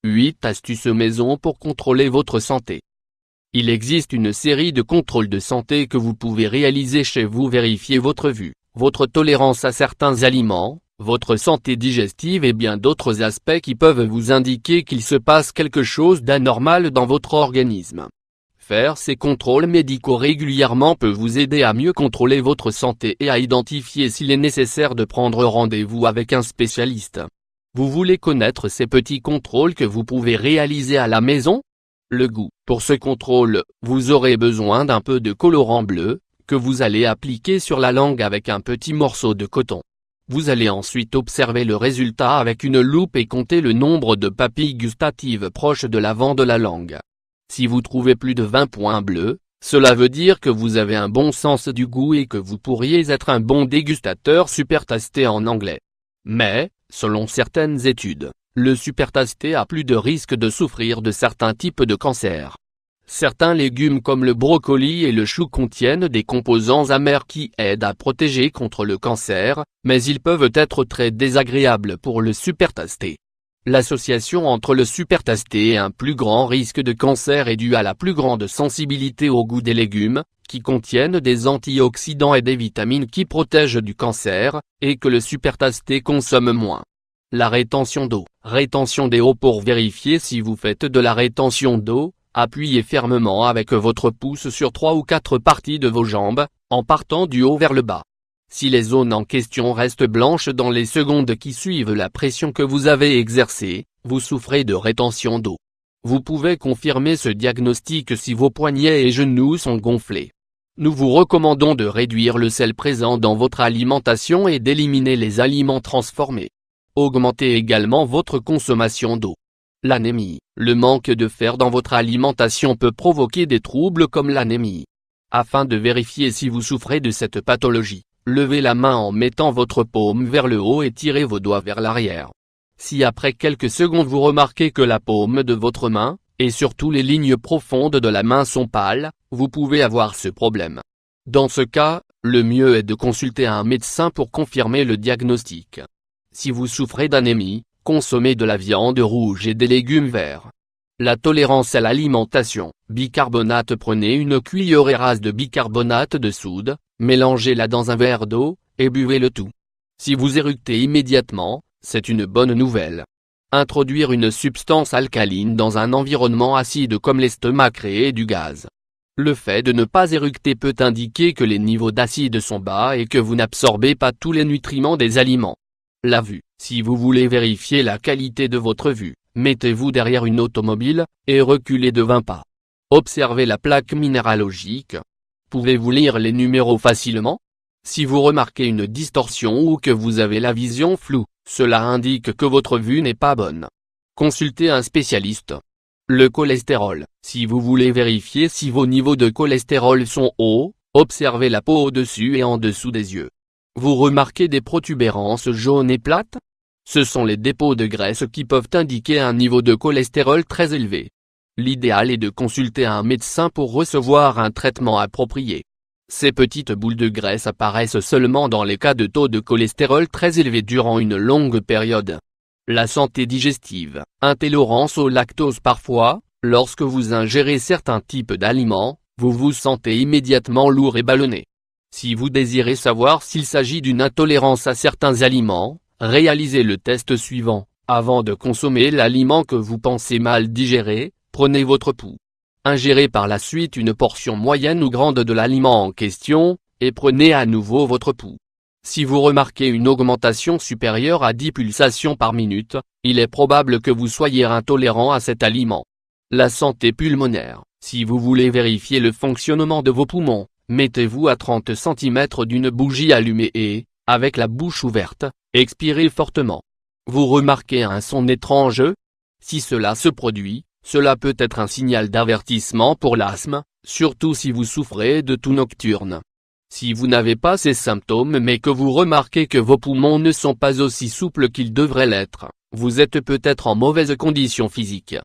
8 astuces maison pour contrôler votre santé. Il existe une série de contrôles de santé que vous pouvez réaliser chez vous. Vérifiez votre vue, votre tolérance à certains aliments, votre santé digestive et bien d'autres aspects qui peuvent vous indiquer qu'il se passe quelque chose d'anormal dans votre organisme. Faire ces contrôles médicaux régulièrement peut vous aider à mieux contrôler votre santé et à identifier s'il est nécessaire de prendre rendez-vous avec un spécialiste. Vous voulez connaître ces petits contrôles que vous pouvez réaliser à la maison? Le goût. Pour ce contrôle, vous aurez besoin d'un peu de colorant bleu, que vous allez appliquer sur la langue avec un petit morceau de coton. Vous allez ensuite observer le résultat avec une loupe et compter le nombre de papilles gustatives proches de l'avant de la langue. Si vous trouvez plus de 20 points bleus, cela veut dire que vous avez un bon sens du goût et que vous pourriez être un bon dégustateur supertasté en anglais. Mais, selon certaines études, le supertasté a plus de risques de souffrir de certains types de cancers. Certains légumes comme le brocoli et le chou contiennent des composants amers qui aident à protéger contre le cancer, mais ils peuvent être très désagréables pour le supertasté. L'association entre le supertasté et un plus grand risque de cancer est due à la plus grande sensibilité au goût des légumes, qui contiennent des antioxydants et des vitamines qui protègent du cancer, et que le supertasté consomme moins. La rétention d'eau. Rétention d'eau. Pour vérifier si vous faites de la rétention d'eau, appuyez fermement avec votre pouce sur 3 ou 4 parties de vos jambes, en partant du haut vers le bas. Si les zones en question restent blanches dans les secondes qui suivent la pression que vous avez exercée, vous souffrez de rétention d'eau. Vous pouvez confirmer ce diagnostic si vos poignets et genoux sont gonflés. Nous vous recommandons de réduire le sel présent dans votre alimentation et d'éliminer les aliments transformés. Augmentez également votre consommation d'eau. L'anémie. Le manque de fer dans votre alimentation peut provoquer des troubles comme l'anémie. Afin de vérifier si vous souffrez de cette pathologie, levez la main en mettant votre paume vers le haut et tirez vos doigts vers l'arrière. Si après quelques secondes vous remarquez que la paume de votre main, et surtout les lignes profondes de la main sont pâles, vous pouvez avoir ce problème. Dans ce cas, le mieux est de consulter un médecin pour confirmer le diagnostic. Si vous souffrez d'anémie, consommez de la viande rouge et des légumes verts. La tolérance à l'alimentation. Bicarbonate. Prenez une cuillerée rase de bicarbonate de soude, mélangez-la dans un verre d'eau, et buvez le tout. Si vous éructez immédiatement, c'est une bonne nouvelle. Introduire une substance alcaline dans un environnement acide comme l'estomac crée du gaz. Le fait de ne pas éructer peut indiquer que les niveaux d'acide sont bas et que vous n'absorbez pas tous les nutriments des aliments. La vue. Si vous voulez vérifier la qualité de votre vue, mettez-vous derrière une automobile, et reculez de 20 pas. Observez la plaque minéralogique. Pouvez-vous lire les numéros facilement? Si vous remarquez une distorsion ou que vous avez la vision floue, cela indique que votre vue n'est pas bonne. Consultez un spécialiste. Le cholestérol. Si vous voulez vérifier si vos niveaux de cholestérol sont hauts, observez la peau au-dessus et en dessous des yeux. Vous remarquez des protubérances jaunes et plates? Ce sont les dépôts de graisse qui peuvent indiquer un niveau de cholestérol très élevé. L'idéal est de consulter un médecin pour recevoir un traitement approprié. Ces petites boules de graisse apparaissent seulement dans les cas de taux de cholestérol très élevé durant une longue période. La santé digestive. Intolérance au lactose. Parfois, lorsque vous ingérez certains types d'aliments, vous vous sentez immédiatement lourd et ballonné. Si vous désirez savoir s'il s'agit d'une intolérance à certains aliments, réalisez le test suivant. Avant de consommer l'aliment que vous pensez mal digérer, prenez votre pouls. Ingérez par la suite une portion moyenne ou grande de l'aliment en question, et prenez à nouveau votre pouls. Si vous remarquez une augmentation supérieure à 10 pulsations par minute, il est probable que vous soyez intolérant à cet aliment. La santé pulmonaire. Si vous voulez vérifier le fonctionnement de vos poumons, mettez-vous à 30 cm d'une bougie allumée et, avec la bouche ouverte, expirez fortement. Vous remarquez un son étrange? Si cela se produit, cela peut être un signal d'avertissement pour l'asthme, surtout si vous souffrez de toux nocturne. Si vous n'avez pas ces symptômes mais que vous remarquez que vos poumons ne sont pas aussi souples qu'ils devraient l'être, vous êtes peut-être en mauvaise condition physique.